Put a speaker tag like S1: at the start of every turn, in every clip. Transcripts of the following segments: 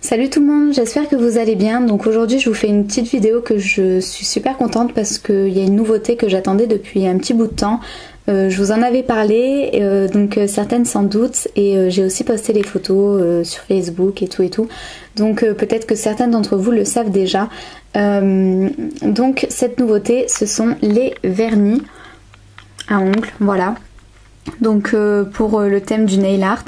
S1: Salut tout le monde, j'espère que vous allez bien. Donc aujourd'hui je vous fais une petite vidéo que je suis super contente parce qu'il y a une nouveauté que j'attendais depuis un petit bout de temps. Je vous en avais parlé, certaines sans doute, et j'ai aussi posté les photos sur Facebook et tout. Donc peut-être que certains d'entre vous le savent déjà. Donc cette nouveauté, ce sont les vernis à ongles, voilà. Donc pour le thème du nail art.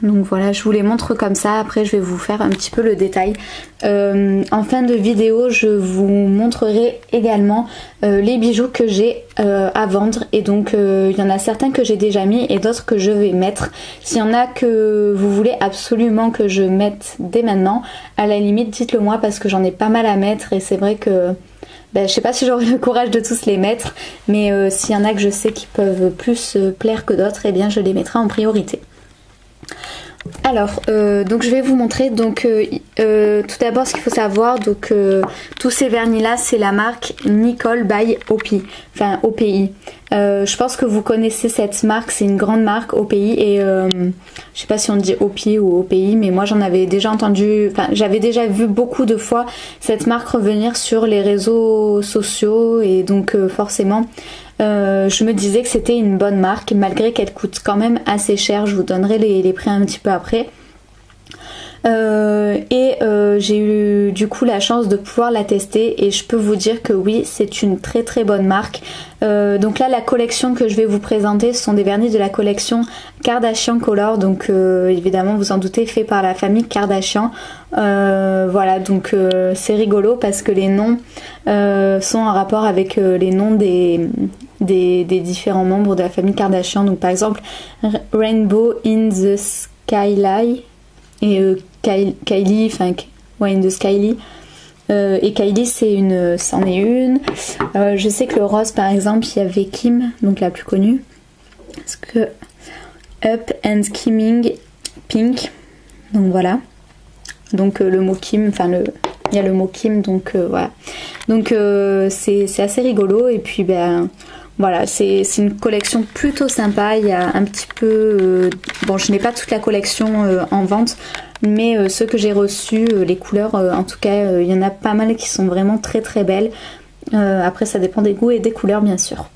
S1: Donc voilà, je vous les montre comme ça, après je vais vous faire un petit peu le détail. En fin de vidéo, je vous montrerai également les bijoux que j'ai à vendre. Et donc il y en a certains que j'ai déjà mis et d'autres que je vais mettre. S'il y en a que vous voulez absolument que je mette dès maintenant, à la limite dites-le moi parce que j'en ai pas mal à mettre et c'est vrai que... je sais pas si j'aurai le courage de tous les mettre, mais s'il y en a que je sais qui peuvent plus plaire que d'autres, eh bien je les mettrai en priorité. Alors, donc je vais vous montrer. Donc, tout d'abord, ce qu'il faut savoir, donc tous ces vernis là, c'est la marque Nicole by OPI, enfin OPI. Je pense que vous connaissez cette marque, c'est une grande marque OPI et je sais pas si on dit OPI ou OPI, mais moi j'en avais déjà entendu, enfin j'avais déjà vu beaucoup de fois cette marque revenir sur les réseaux sociaux et donc forcément. Je me disais que c'était une bonne marque malgré qu'elle coûte quand même assez cher. Je vous donnerai les prix un petit peu après. J'ai eu du coup la chance de pouvoir la tester et je peux vous dire que oui, c'est une très très bonne marque. Donc là, la collection que je vais vous présenter, ce sont des vernis de la collection Kardashian Color, donc évidemment vous en doutez, fait par la famille Kardashian. Voilà, donc c'est rigolo parce que les noms sont en rapport avec les noms des différents membres de la famille Kardashian. Donc par exemple Rainbow in the Skyline et Kylie, enfin ouais, in the Skyline. Et Kylie c'en est une. Je sais que le rose par exemple, il y avait Kim, donc la plus connue. Parce que Up and Skimming Pink. Donc voilà. Donc le mot Kim, enfin il y a le mot Kim, donc voilà. Donc c'est assez rigolo et puis ben voilà, c'est une collection plutôt sympa. Il y a un petit peu... bon, je n'ai pas toute la collection en vente, mais ceux que j'ai reçus, les couleurs, en tout cas, il y en a pas mal qui sont vraiment très très belles. Après, ça dépend des goûts et des couleurs, bien sûr.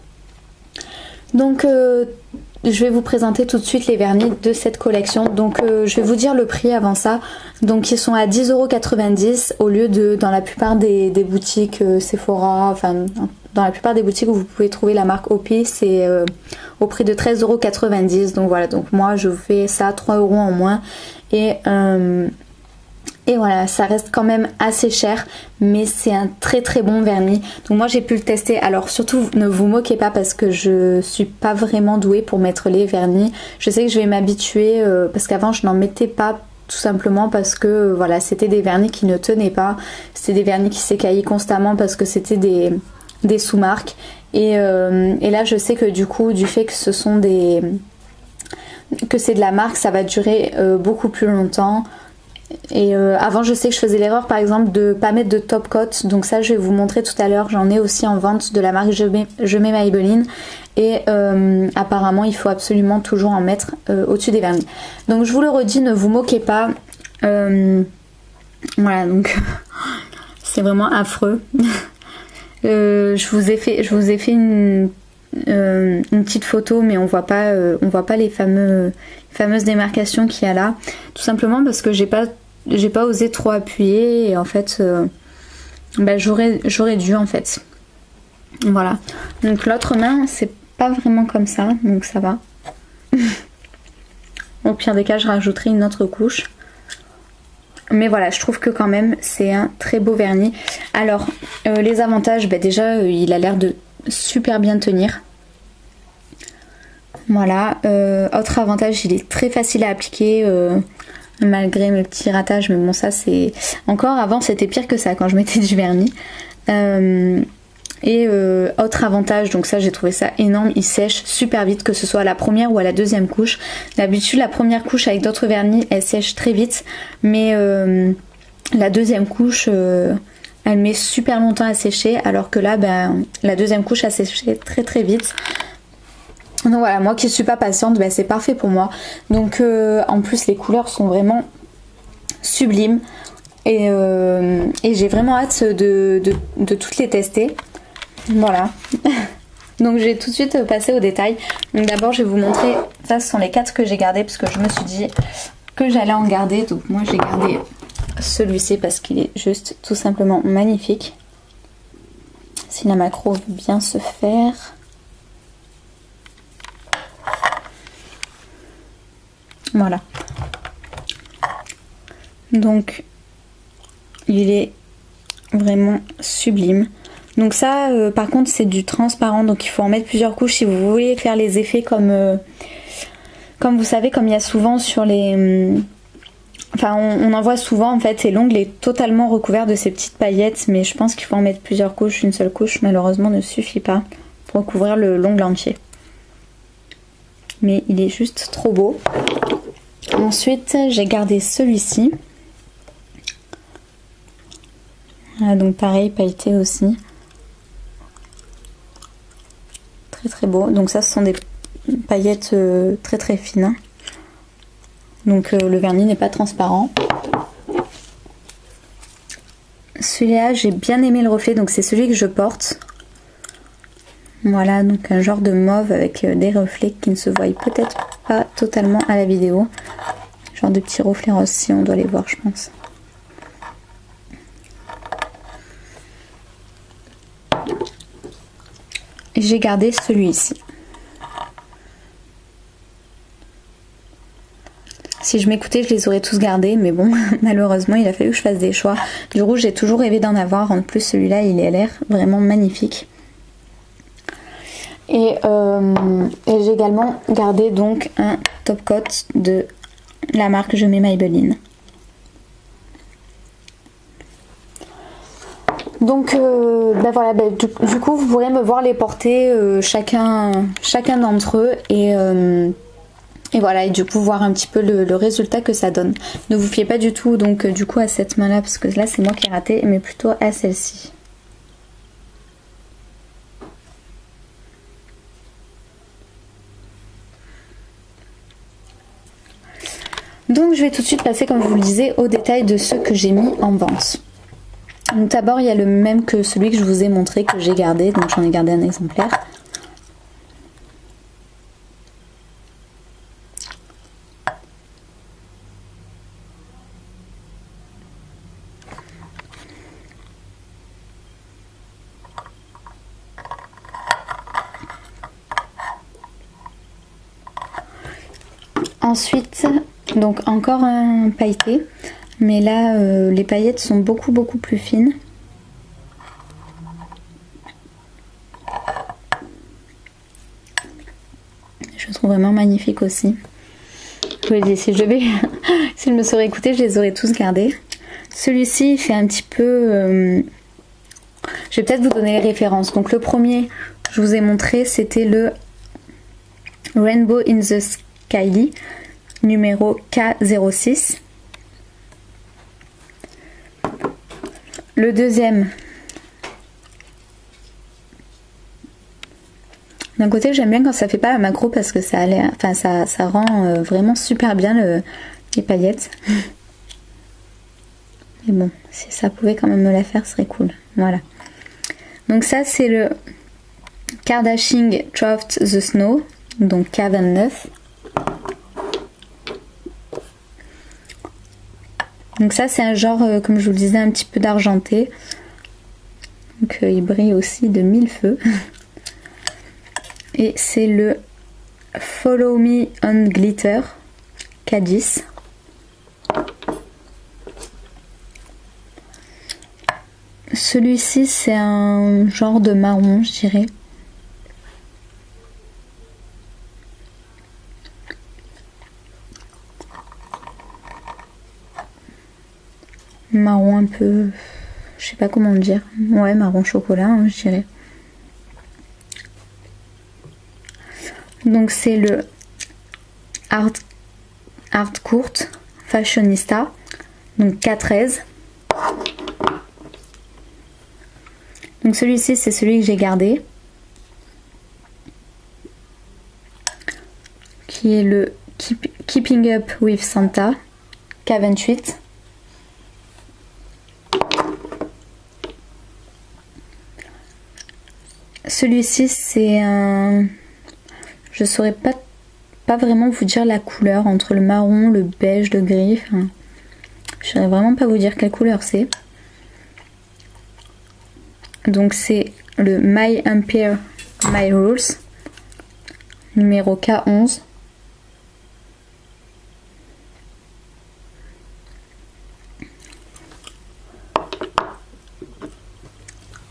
S1: Donc, je vais vous présenter tout de suite les vernis de cette collection. Donc, je vais vous dire le prix avant ça. Donc, ils sont à 10,90 € au lieu de dans la plupart des boutiques Sephora, enfin... Dans la plupart des boutiques où vous pouvez trouver la marque OPI, c'est au prix de 13,90 €. Donc voilà, donc moi je fais ça 3 € en moins. Et voilà, ça reste quand même assez cher, mais c'est un très très bon vernis. Donc moi j'ai pu le tester. Alors surtout ne vous moquez pas parce que je suis pas vraiment douée pour mettre les vernis. Je sais que je vais m'habituer parce qu'avant je n'en mettais pas. Tout simplement parce que voilà, c'était des vernis qui ne tenaient pas. C'était des vernis qui s'écaillaient constamment parce que c'était des sous-marques et là je sais que du coup du fait que ce sont que c'est de la marque, ça va durer beaucoup plus longtemps. Et avant je sais que je faisais l'erreur par exemple de pas mettre de top coat, donc ça je vais vous montrer tout à l'heure. J'en ai aussi en vente de la marque Je mets Maybelline et apparemment il faut absolument toujours en mettre au-dessus des vernis. Donc je vous le redis, ne vous moquez pas. Voilà, donc c'est vraiment affreux. Je vous ai fait une petite photo, mais on voit pas les fameuses démarcations qu'il y a là, tout simplement parce que j'ai pas osé trop appuyer et en fait j'aurais dû en fait. Voilà, donc l'autre main c'est pas vraiment comme ça, donc ça va. Au pire des cas je rajouterai une autre couche. Mais voilà, je trouve que quand même c'est un très beau vernis. Alors les avantages, déjà il a l'air de super bien tenir. Voilà, autre avantage, il est très facile à appliquer malgré mes petits ratages. Mais bon, ça c'est... Encore avant c'était pire que ça quand je mettais du vernis. Autre avantage, donc ça j'ai trouvé ça énorme, il sèche super vite, que ce soit à la première ou à la deuxième couche. D'habitude la première couche avec d'autres vernis elle sèche très vite, mais la deuxième couche elle met super longtemps à sécher, alors que là la deuxième couche a séché très très vite. Donc voilà, moi qui suis pas patiente, c'est parfait pour moi. Donc en plus les couleurs sont vraiment sublime. Et j'ai vraiment hâte de toutes les tester. Voilà. Donc je vais tout de suite passer aux détails. Donc d'abord je vais vous montrer, ça ce sont les 4 que j'ai gardés parce que je me suis dit que j'allais en garder. Donc moi j'ai gardé celui-ci parce qu'il est juste tout simplement magnifique. Si la macro veut bien se faire. Voilà. Donc il est vraiment sublime. Donc ça par contre c'est du transparent, donc il faut en mettre plusieurs couches si vous voulez faire les effets comme vous savez, comme il y a souvent sur les enfin on en voit souvent en fait, et l'ongle est totalement recouvert de ces petites paillettes, mais je pense qu'il faut en mettre plusieurs couches. Une seule couche malheureusement ne suffit pas pour recouvrir l'ongle entier, mais il est juste trop beau. Ensuite j'ai gardé celui-ci. Ah, donc pareil, pailleté aussi. Très très beau. Donc ça ce sont des paillettes très très fines. Donc le vernis n'est pas transparent. Celui-là j'ai bien aimé le reflet, donc c'est celui que je porte. Voilà, donc un genre de mauve avec des reflets qui ne se voient peut-être pas totalement à la vidéo. Genre de petits reflets roses si on doit les voir, je pense. J'ai gardé celui-ci. Si je m'écoutais, je les aurais tous gardés, mais bon, malheureusement, il a fallu que je fasse des choix. Du rouge, j'ai toujours rêvé d'en avoir. En plus, celui-là, il a l'air vraiment magnifique. Et j'ai également gardé donc un top coat de la marque Je mets Maybelline. Donc ben voilà, ben, du coup vous pourrez me voir les porter chacun d'entre eux et voilà, et du coup voir un petit peu le résultat que ça donne. Ne vous fiez pas du tout donc du coup à cette main là, parce que là c'est moi qui ai raté, mais plutôt à celle-ci. Donc je vais tout de suite passer, comme je vous le disais, au détail de ceux que j'ai mis en vente. Donc d'abord il y a le même que celui que je vous ai montré, que j'ai gardé, donc j'en ai gardé un exemplaire. Ensuite, donc encore un pailleté, mais là les paillettes sont beaucoup plus fines. Je trouve vraiment magnifique aussi. Je vous l'ai dit, si je me serais écoutée, je les aurais tous gardés. Celui-ci il fait un petit peu... je vais peut-être vous donner les références. Donc le premier, je vous ai montré, c'était le Rainbow in the Sky numéro K06. Le deuxième, d'un côté j'aime bien quand ça fait pas la macro parce que ça a l'air, enfin ça rend vraiment super bien les paillettes. Mais bon, si ça pouvait quand même me la faire, ce serait cool. Voilà. Donc ça c'est le Kardashian Troughed the Snow, donc K29. Donc ça c'est un genre, comme je vous le disais, un petit peu d'argenté. Donc il brille aussi de mille feux. Et c'est le Follow Me on Glitter K10. Celui-ci c'est un genre de marron, je dirais. Marron un peu, je sais pas comment le dire, ouais, marron chocolat, hein, je dirais. Donc c'est le Art Court Fashionista, donc K13. Donc celui-ci c'est celui que j'ai gardé, qui est le Keeping Up with Santa K28. Celui-ci c'est un... Je saurais pas vraiment vous dire la couleur entre le marron, le beige, le gris. Enfin, je saurais vraiment pas vous dire quelle couleur c'est. Donc c'est le My Empire, My Rules, numéro K11.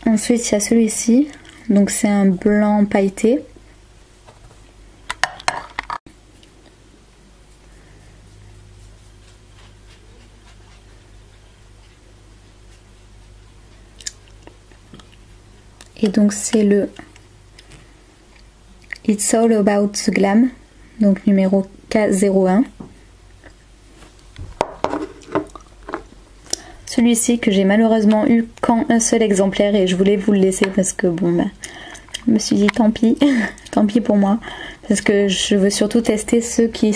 S1: Ensuite il y a celui-ci, donc c'est un blanc pailleté. Et donc c'est le It's All About the Glam, donc numéro K01. Celui-ci que j'ai malheureusement eu qu'en un seul exemplaire et je voulais vous le laisser parce que bon bah je me suis dit tant pis, tant pis pour moi. Parce que je veux surtout tester ceux que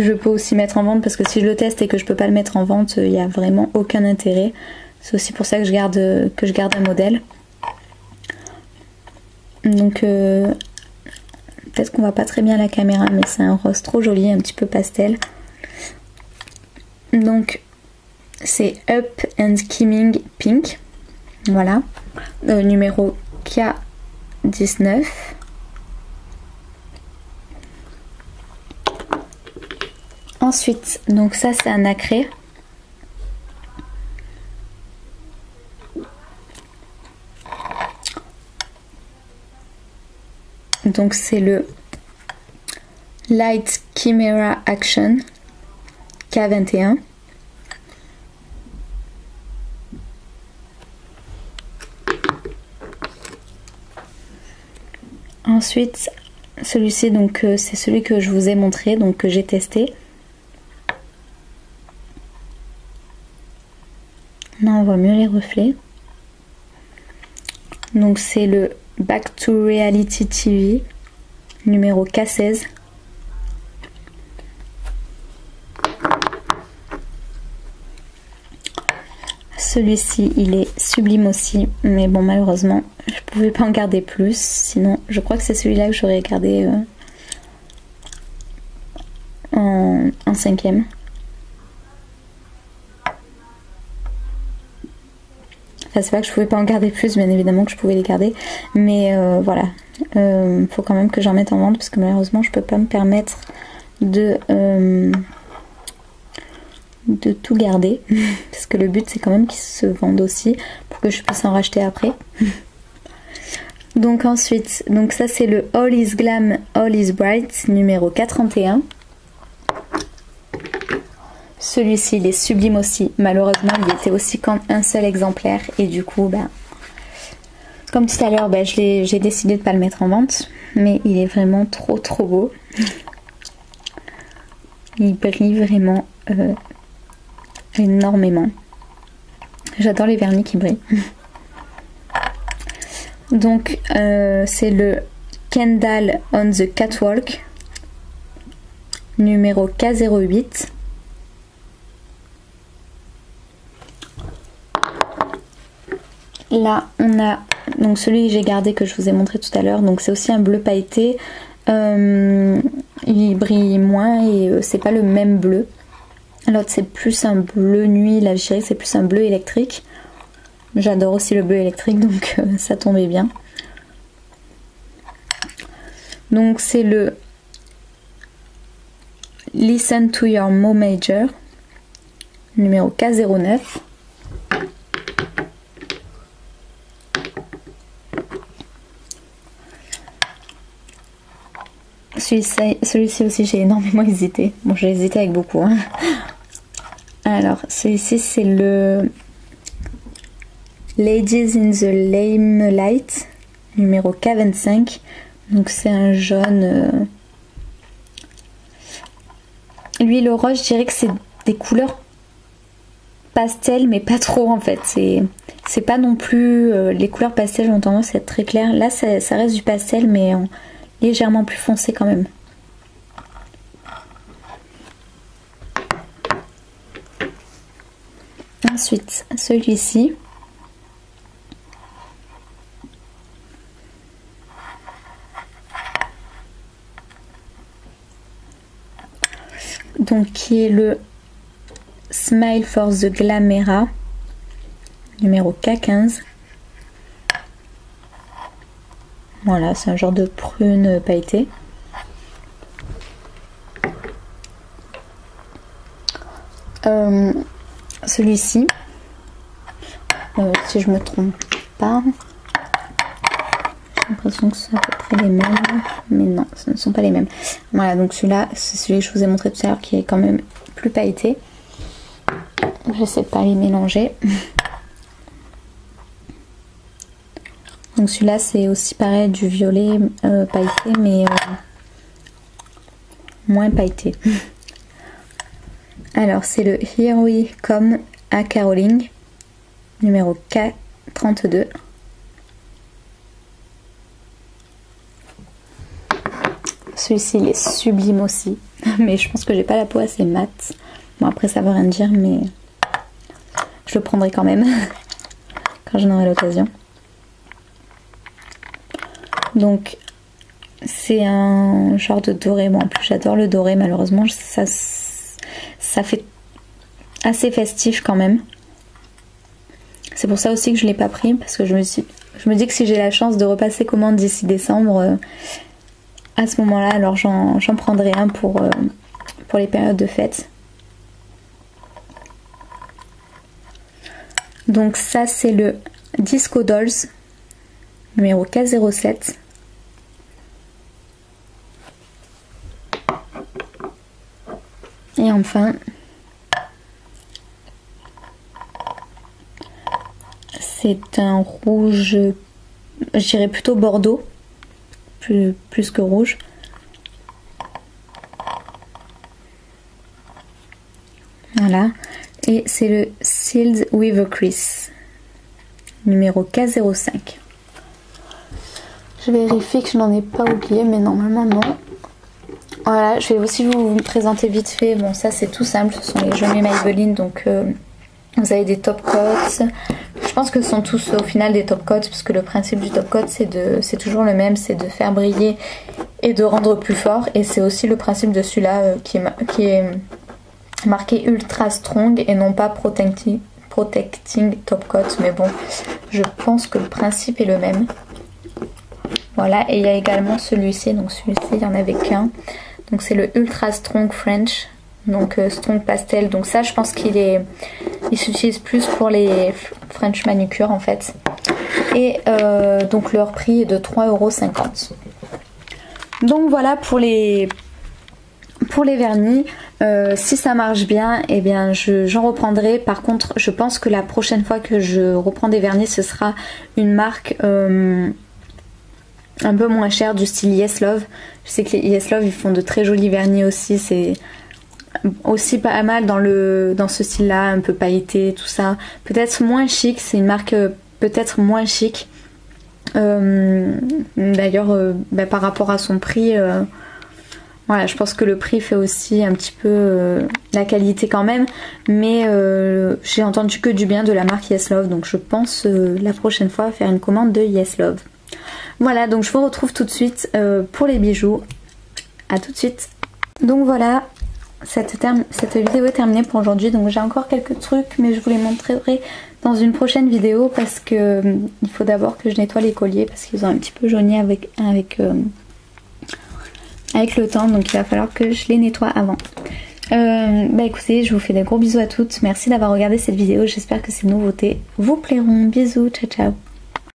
S1: je peux aussi mettre en vente, parce que si je le teste et que je peux pas le mettre en vente, il n'y a vraiment aucun intérêt. C'est aussi pour ça que je garde un modèle. Donc peut-être qu'on voit pas très bien la caméra, mais c'est un rose trop joli, un petit peu pastel. Donc c'est Up and Skimming Pink, voilà, numéro K19. Ensuite, donc ça c'est un nacré. Donc c'est le Light Chimera Action K21. Ensuite, celui-ci, donc c'est celui que je vous ai montré, donc que j'ai testé. Là on voit mieux les reflets. Donc c'est le Back to Reality TV numéro K16. Celui-ci il est sublime aussi, mais bon malheureusement je pouvais pas en garder plus, sinon je crois que c'est celui-là que j'aurais gardé en 5e. Enfin, c'est pas que je pouvais pas en garder plus, bien évidemment que je pouvais les garder, mais voilà, faut quand même que j'en mette en vente parce que malheureusement je peux pas me permettre de tout garder parce que le but c'est quand même qu'ils se vendent aussi pour que je puisse en racheter après. Donc ensuite, donc ça c'est le All is Glam, All is Bright numéro K31. Celui-ci il est sublime aussi, malheureusement il était aussi qu'un seul exemplaire et du coup bah, comme tout à l'heure bah, j'ai décidé de pas le mettre en vente, mais il est vraiment trop beau. Il brille vraiment énormément. J'adore les vernis qui brillent. Donc c'est le Kendall on the Catwalk numéro K08. Là on a donc celui que j'ai gardé que je vous ai montré tout à l'heure, donc c'est aussi un bleu pailleté. Il brille moins et c'est pas le même bleu. L'autre c'est plus un bleu nuit, là je dirais que c'est plus un bleu électrique. J'adore aussi le bleu électrique, donc ça tombait bien. Donc c'est le Listen to Your Mo Major numéro K09. Celui-ci aussi j'ai énormément hésité. Bon, j'ai hésité avec beaucoup. Hein. Alors celui-ci c'est le Ladies in the Limelight numéro K25. Donc c'est un jaune. Lui le rose, je dirais que c'est des couleurs pastel, mais pas trop en fait. C'est pas non plus les couleurs pastel ont tendance à être très claires. Là ça reste du pastel, mais légèrement plus foncé quand même. Ensuite celui-ci. donc qui est le Smile for the Glamera numéro K15. Voilà, c'est un genre de prune pailletée. Celui-ci, si je me trompe pas, j'ai l'impression que c'est à peu près les mêmes, mais non, ce ne sont pas les mêmes. Voilà, donc celui-là, c'est celui que je vous ai montré tout à l'heure qui est quand même plus pailleté. J'essaie de pas les mélanger. Donc celui-là, c'est aussi pareil, du violet pailleté, mais moins pailleté. Alors c'est le Here We Come à Caroling numéro K32. Celui-ci il est sublime aussi, mais je pense que j'ai pas la peau assez mate. Bon après ça veut rien dire, mais je le prendrai quand même quand j'en aurai l'occasion. Donc c'est un genre de doré. Bon en plus j'adore le doré, malheureusement ça fait assez festif quand même. C'est pour ça aussi que je ne l'ai pas pris, parce que je me dis que si j'ai la chance de repasser commande d'ici décembre, à ce moment-là, alors j'en prendrai un pour les périodes de fête. Donc ça c'est le Disco Dolls numéro K07. Et enfin, c'est un rouge, je dirais plutôt bordeaux, plus que rouge. Voilà. Et c'est le Sealed with a Crease, numéro K05. Je vérifie que je n'en ai pas oublié, mais normalement non. Voilà, je vais aussi vous présenter vite fait. Bon, ça c'est tout simple, ce sont les jaunes Maybelline. Donc vous avez des top coats. Je pense que ce sont tous au final des top coats, parce que le principe du top coat c'est toujours le même, c'est de faire briller et de rendre plus fort. Et c'est aussi le principe de celui-là qui est marqué Ultra Strong et non pas Protecting Top Coat. Mais bon, je pense que le principe est le même. Voilà, et il y a également celui-ci. Donc celui-ci, il n'y en avait qu'un. Donc c'est le Ultra Strong French, donc Strong Pastel. Donc ça je pense il s'utilise plus pour les French manucure en fait. Et donc leur prix est de 3,50 €. Donc voilà pour les vernis. Si ça marche bien, eh bien j'en reprendrai. Par contre je pense que la prochaine fois que je reprends des vernis, ce sera une marque un peu moins chère, du style Yes Love. Je sais que les Yes Love ils font de très jolis vernis aussi, c'est aussi pas mal dans ce style là, un peu pailleté, tout ça. Peut-être moins chic, c'est une marque peut-être moins chic. D'ailleurs par rapport à son prix, voilà, je pense que le prix fait aussi un petit peu la qualité quand même. Mais j'ai entendu que du bien de la marque Yes Love, donc je pense la prochaine fois faire une commande de Yes Love. Voilà, donc je vous retrouve tout de suite pour les bijoux. À tout de suite. Donc voilà, cette vidéo est terminée pour aujourd'hui. Donc j'ai encore quelques trucs, mais je vous les montrerai dans une prochaine vidéo, parce que il faut d'abord que je nettoie les colliers, parce qu'ils ont un petit peu jauni avec le temps. Donc il va falloir que je les nettoie avant. Bah écoutez, je vous fais des gros bisous à toutes. Merci d'avoir regardé cette vidéo. J'espère que ces nouveautés vous plairont. Bisous, ciao ciao.